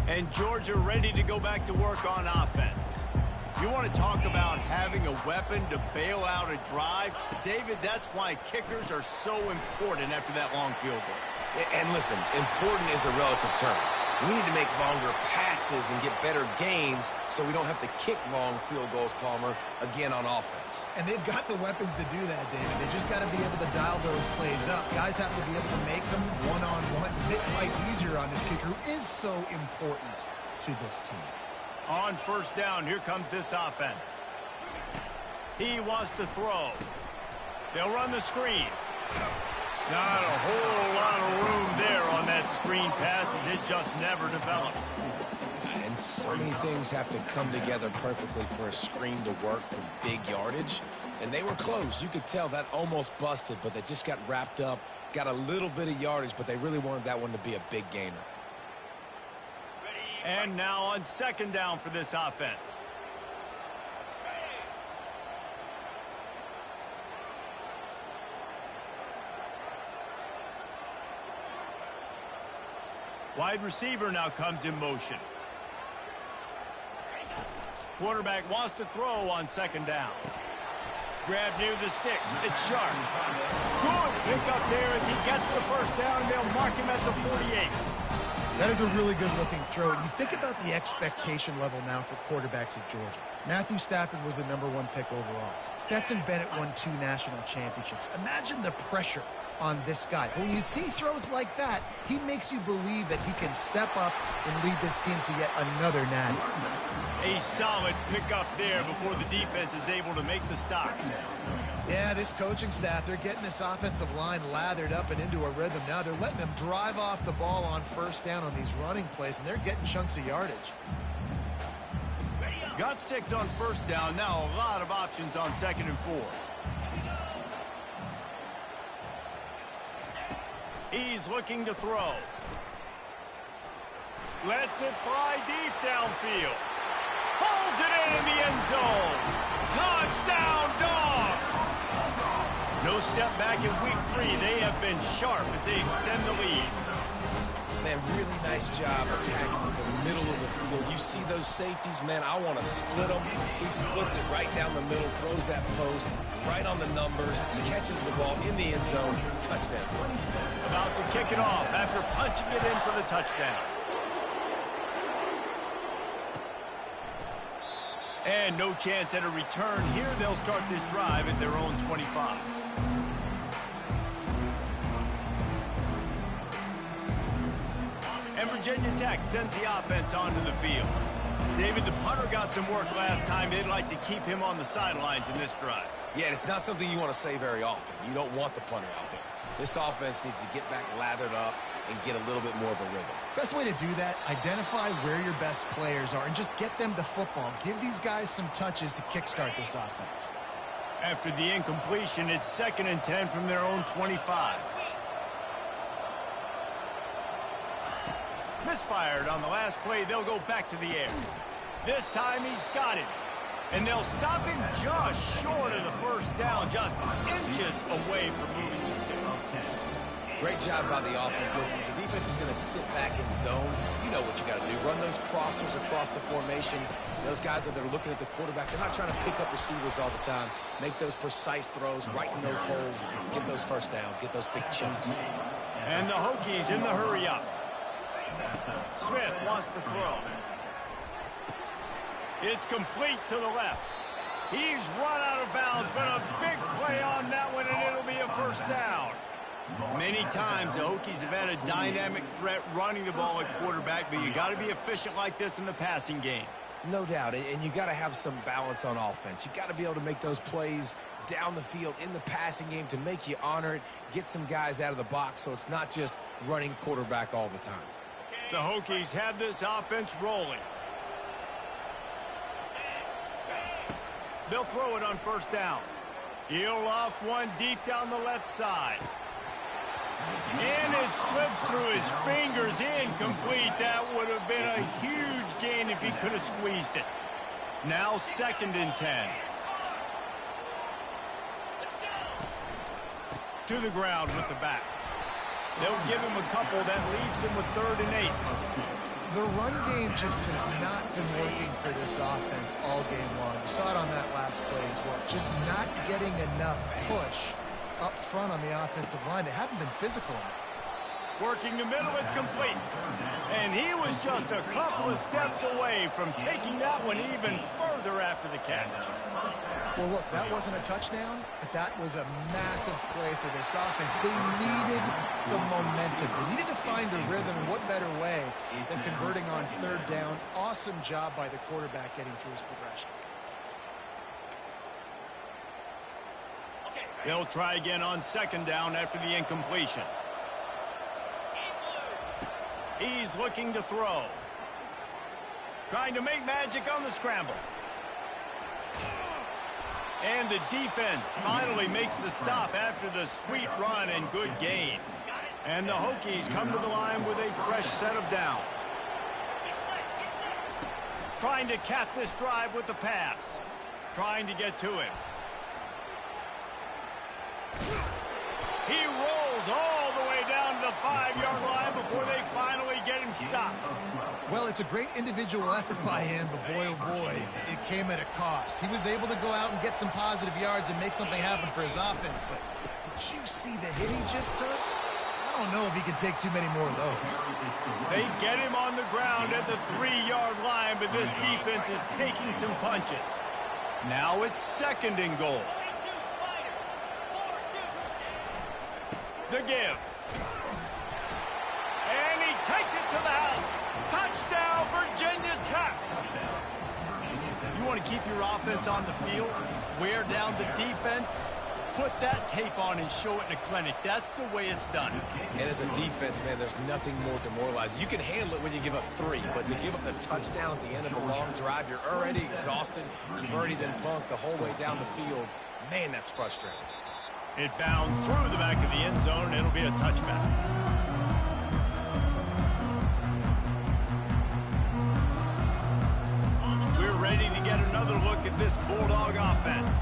Speaker 1: And Georgia ready to go back to work on offense. You want to talk about having a weapon to bail out a drive? David, that's why kickers are so important after that long field goal.
Speaker 3: And listen, important is a relative term. We need to make longer passes and get better gains so we don't have to kick long field goals, Palmer, again on offense.
Speaker 2: And they've got the weapons to do that, David. They just got to be able to dial those plays up. Guys have to be able to make them one-on-one, make life easier on this kicker who is so important to this team.
Speaker 1: On first down, here comes this offense. He wants to throw. They'll run the screen. Not a whole lot of room there on that screen pass as it just never developed.
Speaker 3: And so many things have to come together perfectly for a screen to work for big yardage. And they were close. You could tell that almost busted, but they just got wrapped up, got a little bit of yardage, but they really wanted that one to be a big gainer.
Speaker 1: And now on second down for this offense. Wide receiver now comes in motion. Quarterback wants to throw on second down. Grab near the sticks. It's sharp. Good pick up there as he gets the first down, and they'll mark him at the 48.
Speaker 2: That is a really good-looking throw. And you think about the expectation level now for quarterbacks at Georgia. Matthew Stafford was the #1 pick overall. Stetson Bennett won 2 national championships. Imagine the pressure on this guy. When you see throws like that, he makes you believe that he can step up and lead this team to yet another natty.
Speaker 1: A solid pickup there before the defense is able to make the stop.
Speaker 2: Yeah, this coaching staff, they're getting this offensive line lathered up and into a rhythm now. They're letting them drive off the ball on first down on these running plays, and they're getting chunks of yardage.
Speaker 1: Got 6 on first down. Now a lot of options on second and 4. He's looking to throw. Lets it fly deep downfield. Pulls it in the end zone. Touchdown, Dogs! No step back in week 3. They have been sharp as they extend the lead.
Speaker 3: Man, really nice job attacking the middle of the field. You see those safeties, man, I want to split them. He splits it right down the middle, throws that post, right on the numbers, catches the ball in the end zone, touchdown.
Speaker 1: About to kick it off after punching it in for the touchdown. And no chance at a return here. They'll start this drive at their own 25. And Virginia Tech sends the offense onto the field. David, the punter got some work last time. They'd like to keep him on the sidelines in this drive.
Speaker 3: Yeah, it's not something you want to say very often. You don't want the punter out there. This offense needs to get back lathered up and get a little bit more of a rhythm.
Speaker 2: Best way to do that, identify where your best players are and just get them the football. Give these guys some touches to kickstart this offense.
Speaker 1: After the incompletion, it's 2nd and 10 from their own 25. Misfired on the last play. They'll go back to the air. This time he's got it. And they'll stop him just short of the first down, just inches away from moving the sticks.
Speaker 3: Great job by the offense. Listen, the defense is going to sit back in zone. You know what you got to do. Run those crossers across the formation. Those guys that are looking at the quarterback, they're not trying to pick up receivers all the time. Make those precise throws right in those holes. Get those first downs. Get those big chunks.
Speaker 1: And the Hokies in the hurry up. Smith wants to throw. It's complete to the left. He's run out of bounds, but a big play on that one, and it'll be a first down. Many times the Hokies have had a dynamic threat running the ball at quarterback, but you got to be efficient like this in the passing game.
Speaker 3: No doubt, and you got to have some balance on offense. You got to be able to make those plays down the field in the passing game to make you honor it, get some guys out of the box so it's not just running quarterback all the time.
Speaker 1: The Hokies have this offense rolling. They'll throw it on first down. He'll off one deep down the left side. And it slips through his fingers, incomplete. That would have been a huge gain if he could have squeezed it. Now 2nd and 10. To the ground with the back. They'll give him a couple. That leaves him with 3rd and 8.
Speaker 2: The run game just has not been working for this offense all game long. You saw it on that last play as well. Just not getting enough push up front on the offensive line. They haven't been physical enough.
Speaker 1: Working the middle, it's complete. And he was just a couple of steps away from taking that one even further after the catch.
Speaker 2: Well, look, that wasn't a touchdown, but that was a massive play for this offense. They needed some momentum. They needed to find a rhythm, and what better way than converting on 3rd down. Awesome job by the quarterback getting through his progression.
Speaker 1: They'll try again on 2nd down after the incompletion. He's looking to throw. Trying to make magic on the scramble. And the defense finally makes the stop after the sweet run and good gain. And the Hokies come to the line with a fresh set of downs. Trying to cap this drive with the pass. Trying to get to him. He rolls all the way down to the 5-yard line before they finally get him stopped.
Speaker 2: Well, it's a great individual effort by him, but boy, oh boy, it came at a cost. He was able to go out and get some positive yards and make something happen for his offense, but did you see the hit he just took? I don't know if he can take too many more of those.
Speaker 1: They get him on the ground at the 3-yard line, but this defense is taking some punches. Now it's 2nd and goal. The give. And he takes it to the house. Touchdown, Virginia Tech. You want to keep your offense on the field? Wear down the defense? Put that tape on and show it in a clinic. That's the way it's done.
Speaker 3: And as a defense, man, there's nothing more demoralizing. You can handle it when you give up 3, but to give up the touchdown at the end of a long drive, you're already exhausted. You've already been punked the whole way down the field. Man, that's frustrating.
Speaker 1: It bounds through the back of the end zone. It'll be a touchback. We're ready to get another look at this Bulldog offense.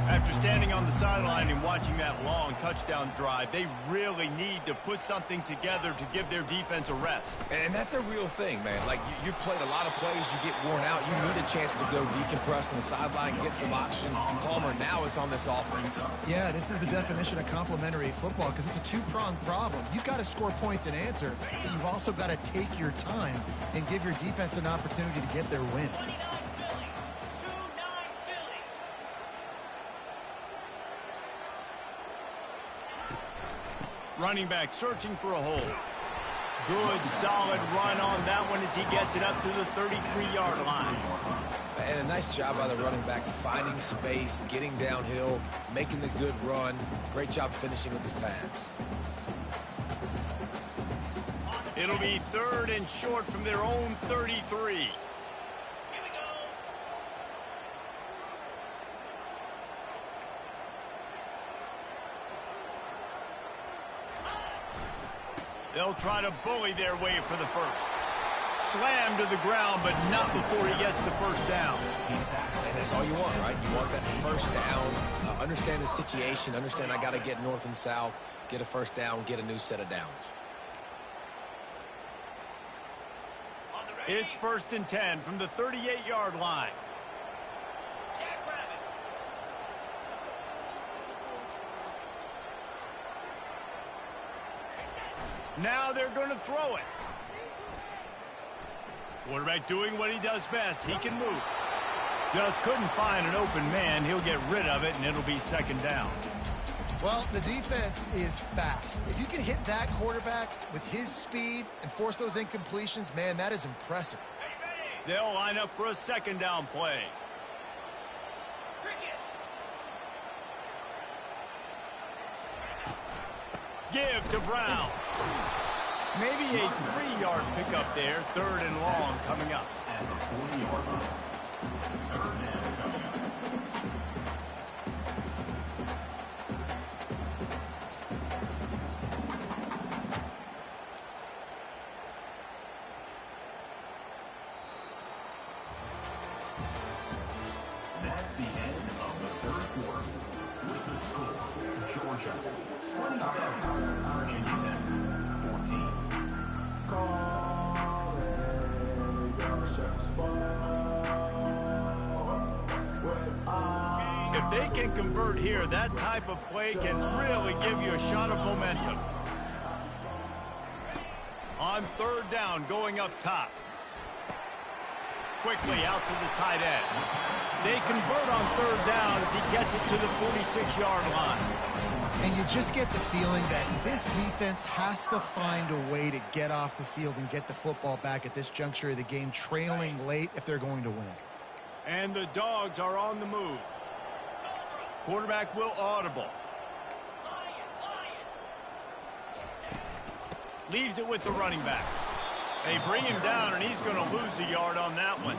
Speaker 1: After standing on the sideline and watching that long touchdown drive, they really need to put something together to give their defense a rest.
Speaker 3: And that's a real thing, man. Like, you played a lot of plays, you get worn out. You need a chance to go decompress on the sideline, get some oxygen. Palmer, now it's on this offense.
Speaker 2: Yeah, this is the definition of complementary football because it's a two-pronged problem. You've got to score points and answer, but you've also got to take your time and give your defense an opportunity to get their win.
Speaker 1: Running back searching for a hole. Good, solid run on that one as he gets it up to the 33-yard line.
Speaker 3: And a nice job by the running back, finding space, getting downhill, making the good run. Great job finishing with his pads.
Speaker 1: It'll be 3rd and short from their own 33. They'll try to bully their way for the first. Slammed to the ground, but not before he gets the first down.
Speaker 3: And that's all you want, right? You want that first down. Understand the situation. Understand I got to get north and south, get a first down, get a new set of downs.
Speaker 1: It's 1st and 10 from the 38-yard line. Now they're going to throw it. Quarterback doing what he does best. He can move. Just couldn't find an open man. He'll get rid of it, and it'll be 2nd down.
Speaker 2: Well, the defense is fast. If you can hit that quarterback with his speed and force those incompletions, man, that is impressive.
Speaker 1: They'll line up for a 2nd down play. Give to Brown. Maybe a 3-yard pickup there. 3rd and long coming up.
Speaker 5: At the 40-yard line. 3rd down coming up. That's the end of the 3rd quarter. With the score, Georgia 27, Virginia Tech 14.
Speaker 1: If they can convert here, that type of play can really give you a shot of momentum. On 3rd down, going up top. Quickly out to the tight end. They convert on 3rd down as he gets it to the 46-yard line.
Speaker 2: And you just get the feeling that this defense has to find a way to get off the field and get the football back at this juncture of the game, trailing late if they're going to win.
Speaker 1: And the Dogs are on the move. Quarterback will audible. Leaves it with the running back. They bring him down, and he's going to lose a yard on that one.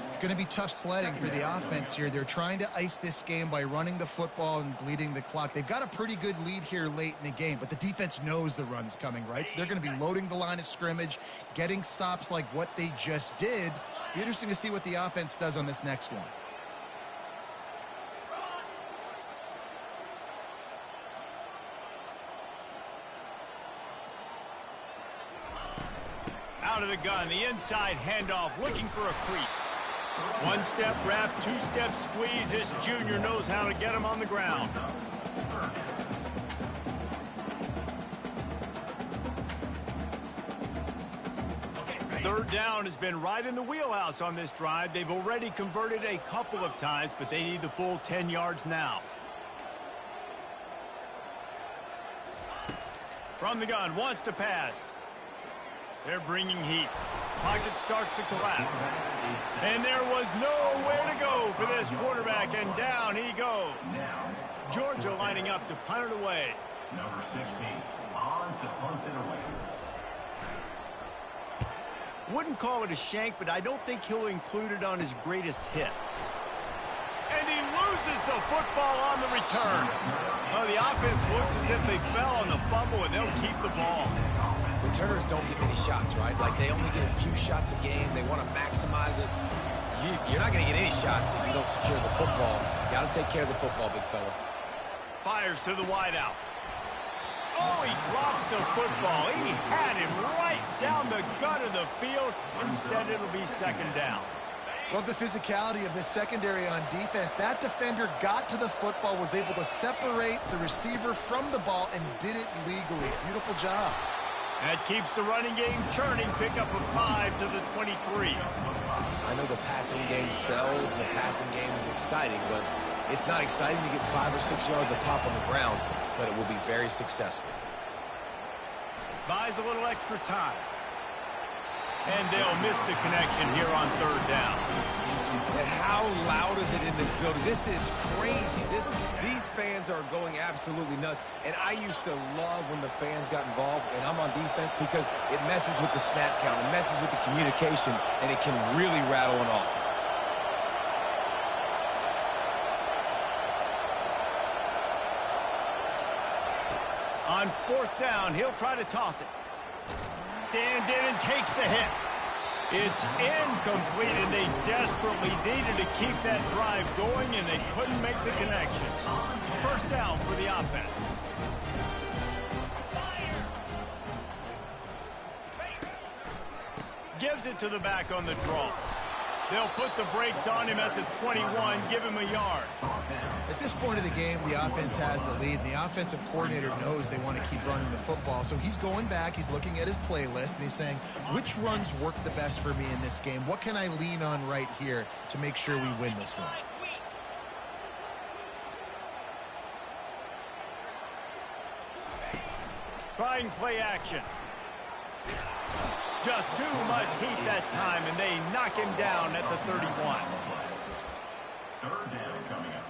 Speaker 2: It's going to be tough sledding for the offense here. They're trying to ice this game by running the football and bleeding the clock. They've got a pretty good lead here late in the game, but the defense knows the run's coming, right? So they're going to be loading the line of scrimmage, getting stops like what they just did. Be interesting to see what the offense does on this next one.
Speaker 1: Out of the gun, the inside handoff, looking for a crease. 1-step wrap, 2-step squeeze. This junior knows how to get him on the ground. Third down has been right in the wheelhouse on this drive. They've already converted a couple of times, but they need the full 10 yards now. From the gun, wants to pass. They're bringing heat. Pocket starts to collapse. And there was nowhere to go for this quarterback, and down he goes. Georgia lining up to punt it away.
Speaker 5: Number 16, on to punt it away.
Speaker 1: Wouldn't call it a shank, but I don't think he'll include it on his greatest hits. And he loses the football on the return. Well, the offense looks as if they fell on the fumble, and they'll keep the ball.
Speaker 3: Returners don't get many shots, right? Like, they only get a few shots a game. They want to maximize it. You're not going to get any shots if you don't secure the football. You got to take care of the football, big fella.
Speaker 1: Fires to the wideout. Oh, he drops the football. He had him right down the gut of the field. Instead, it'll be 2nd down.
Speaker 2: Love the physicality of this secondary on defense. That defender got to the football, was able to separate the receiver from the ball, and did it legally. Beautiful job.
Speaker 1: That keeps the running game churning. Pick up a 5 to the 23.
Speaker 3: I know the passing game sells, and the passing game is exciting, but it's not exciting to get 5 or 6 yards a pop on the ground, but it will be very successful.
Speaker 1: Buys a little extra time. And they'll miss the connection here on 3rd down.
Speaker 3: And how loud is it in this building? This is crazy. These fans are going absolutely nuts. And I used to love when the fans got involved, and I'm on defense, because it messes with the snap count, it messes with the communication, and it can really rattle an offense.
Speaker 1: On 4th down, he'll try to toss it. Stands in and takes the hit. It's incomplete, and they desperately needed to keep that drive going, and they couldn't make the connection. 1st down for the offense. Gives it to the back on the draw. They'll put the brakes on him at the 21, give him a yard.
Speaker 2: At this point of the game, the offense has the lead, and the offensive coordinator knows they want to keep running the football. So he's going back, he's looking at his playlist, and he's saying, which runs work the best for me in this game? What can I lean on right here to make sure we win this one?
Speaker 1: Trying play action. Just too much heat that time, and they knock him down at the 31.
Speaker 5: 3rd down coming up.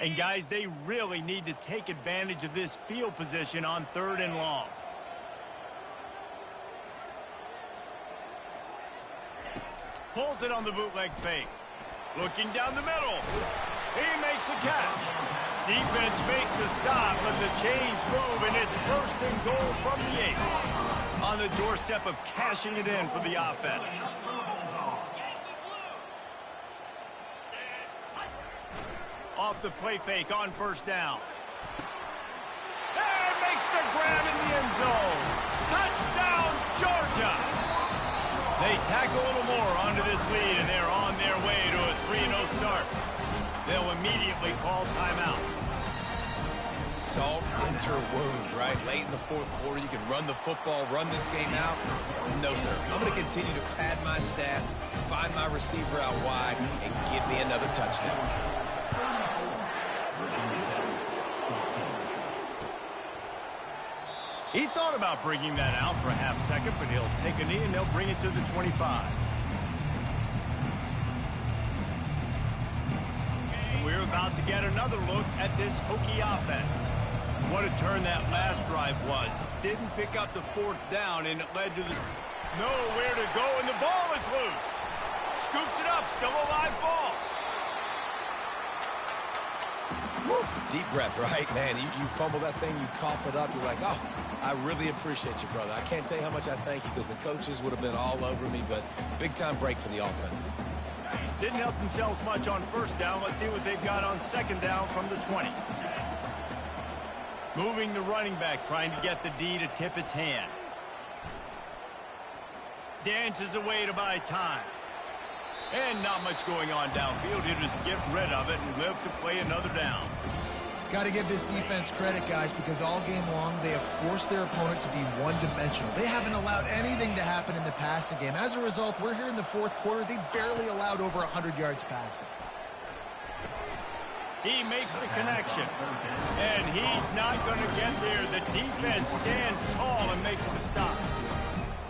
Speaker 1: And, guys, they really need to take advantage of this field position on 3rd and long. Pulls it on the bootleg fake. Looking down the middle. He makes a catch. Defense makes a stop, but the chains move, and it's 1st and goal from the 8. On the doorstep of cashing it in for the offense. Off the play fake on 1st down. And makes the grab in the end zone. Touchdown, Georgia! They tack a little more onto this lead, and they're on their way to a 3-0 start. They'll immediately call timeout.
Speaker 3: Salt into her wound, right? Late in the 4th quarter, you can run the football, run this game out. No, sir. I'm going to continue to pad my stats, find my receiver out wide, and give me another touchdown.
Speaker 1: He thought about bringing that out for a half second, but he'll take a knee and they'll bring it to the 25. We're about to get another look at this Hokie offense. What a turn that last drive was. Didn't pick up the 4th down, and it led to the nowhere to go, and the ball is loose. Scoops it up, still a live ball.
Speaker 3: Woo. Deep breath, right? Man, you fumble that thing, you cough it up, you're like, oh, I really appreciate you, brother. I can't tell you how much I thank you because the coaches would have been all over me, but big-time break for the offense.
Speaker 1: Didn't help themselves much on 1st down. Let's see what they've got on 2nd down from the 20. Moving the running back, trying to get the D to tip its hand. Dances away to buy time. And not much going on downfield. He'll just get rid of it and live to play another down.
Speaker 2: Got to give this defense credit, guys, because all game long they have forced their opponent to be one-dimensional. They haven't allowed anything to happen in the passing game. As a result, we're here in the 4th quarter. They barely allowed over 100 yards passing.
Speaker 1: He makes the connection. And he's not going to get there. The defense stands tall and makes the stop.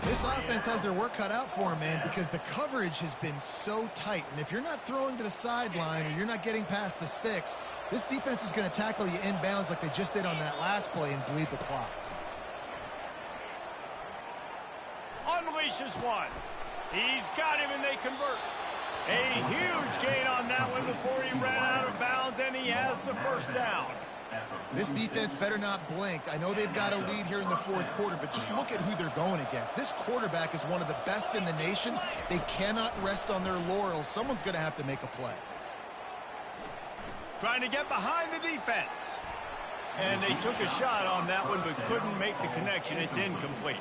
Speaker 2: This offense has their work cut out for them, man, because the coverage has been so tight. And if you're not throwing to the sideline or you're not getting past the sticks, this defense is going to tackle you inbounds like they just did on that last play and bleed the clock.
Speaker 1: Unleashes one. He's got him, and they convert. A huge gain on that one before he ran out of bounds, and he has the 1st down.
Speaker 2: This defense better not blink. I know they've got a lead here in the 4th quarter, but just look at who they're going against. This quarterback is one of the best in the nation. They cannot rest on their laurels. Someone's going to have to make a play.
Speaker 1: Trying to get behind the defense. And they took a shot on that one, but couldn't make the connection. It's incomplete.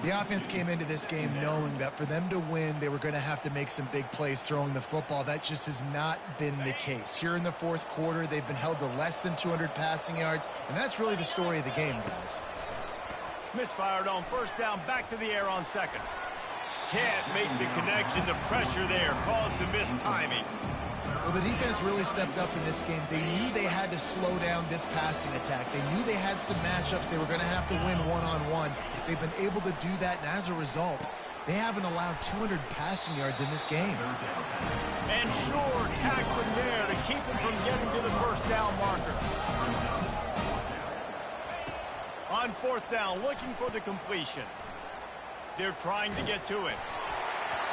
Speaker 2: The offense came into this game knowing that for them to win, they were going to have to make some big plays throwing the football. That just has not been the case. Here in the 4th quarter, they've been held to less than 200 passing yards, and that's really the story of the game, guys.
Speaker 1: Misfired on 1st down, back to the air on 2nd. Can't make the connection. The pressure there caused the missed timing.
Speaker 2: Well, the defense really stepped up in this game. They knew they had to slow down this passing attack. They knew they had some matchups they were going to have to win one-on-one. They've been able to do that, and as a result, they haven't allowed 200 passing yards in this game.
Speaker 1: And sure, tackling there to keep them from getting to the 1st down marker. On 4th down, looking for the completion. They're trying to get to it.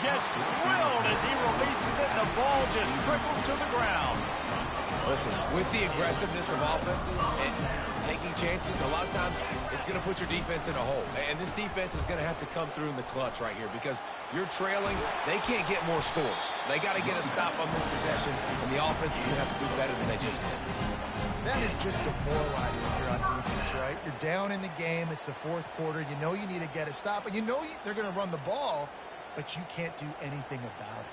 Speaker 1: Gets drilled as he releases it, and the ball just trickles to the ground.
Speaker 3: Listen, with the aggressiveness of offenses and taking chances, a lot of times it's going to put your defense in a hole. And this defense is going to have to come through in the clutch right here because you're trailing. They can't get more scores. They got to get a stop on this possession, and the offense is going to have to do better than they just did.
Speaker 2: That is just demoralizing if you're on defense, right? You're down in the game. It's the 4th quarter. You know you need to get a stop, and you know they're going to run the ball, but you can't do anything about it.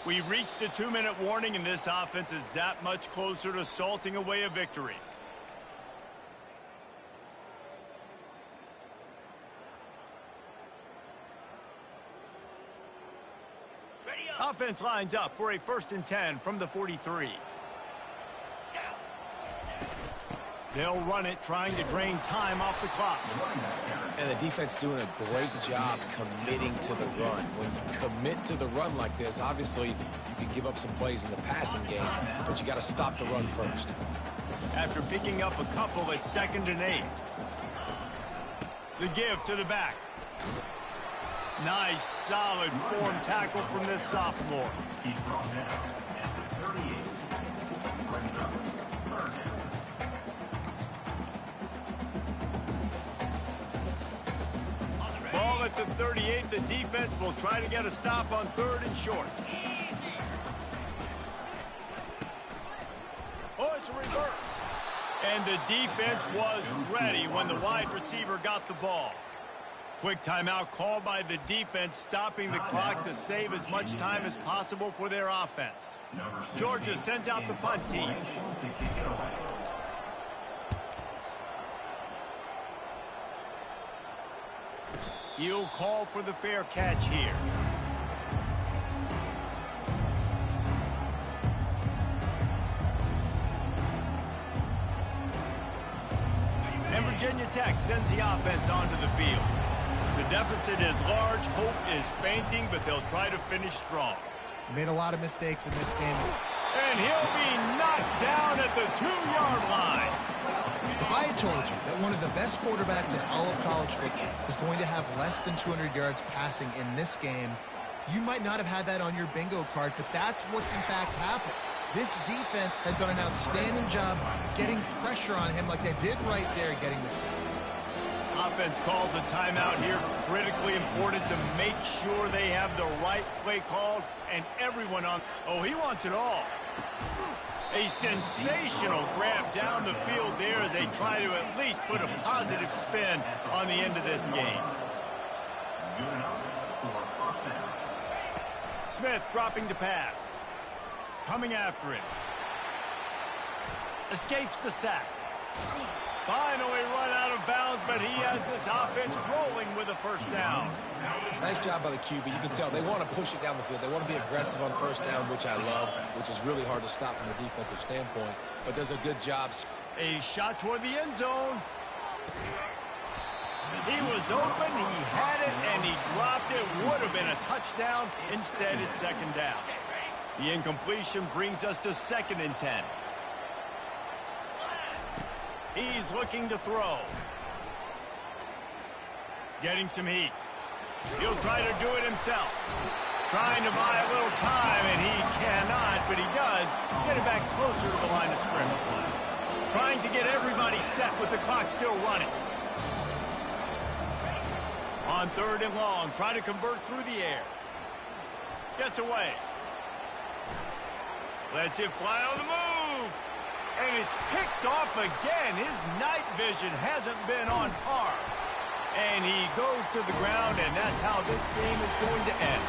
Speaker 1: We've reached the 2-minute warning, and this offense is that much closer to salting away a victory. Offense lines up for a 1st and 10 from the 43. They'll run it, trying to drain time off the clock.
Speaker 3: And the defense doing a great job committing to the run. When you commit to the run like this, obviously you can give up some plays in the passing game, but you got to stop the run first.
Speaker 1: After picking up a couple at 2nd and 8. The give to the back. Nice, solid form tackle from this sophomore.
Speaker 5: He's brought down at the 38. Brings up 3rd down.
Speaker 1: Ball at the 38. The defense will try to get a stop on 3rd and short. Oh, it's a reverse. And the defense was ready when the wide receiver got the ball. Quick timeout called by the defense, stopping the clock to save as much time as possible for their offense. Georgia sends out the punt team. He'll call for the fair catch here. And Virginia Tech sends the offense onto the field. The deficit is large. Hope is fainting, but they'll try to finish strong.
Speaker 2: Made a lot of mistakes in this game.
Speaker 1: And he'll be knocked down at the 2-yard line.
Speaker 2: If I had told you that one of the best quarterbacks in all of college football is going to have less than 200 yards passing in this game, you might not have had that on your bingo card, but that's what's in fact happened. This defense has done an outstanding job getting pressure on him like they did right there, getting the sack.
Speaker 1: Offense calls a timeout here. Critically important to make sure they have the right play called and everyone on. Oh, he wants it all. A sensational grab down the field there as they try to at least put a positive spin on the end of this game.
Speaker 5: Good enough for 1st down.
Speaker 1: Smith dropping to pass. Coming after him. Escapes the sack. Finally run out of bounds, but he has this offense rolling with a 1st down.
Speaker 3: Nice job by the QB. You can tell they want to push it down the field. They want to be aggressive on 1st down, which I love, which is really hard to stop from a defensive standpoint. But does a good job.
Speaker 1: A shot toward the end zone. He was open, he had it, and he dropped it. Would have been a touchdown. Instead, it's 2nd down. The incompletion brings us to 2nd and 10. He's looking to throw. Getting some heat. He'll try to do it himself. Trying to buy a little time, and he cannot, but he does get it back closer to the line of scrimmage. Trying to get everybody set with the clock still running. On 3rd and long, try to convert through the air. Gets away. Lets it fly on the move. And it's picked off again. His night vision hasn't been on par. And he goes to the ground, and that's how this game is going to end.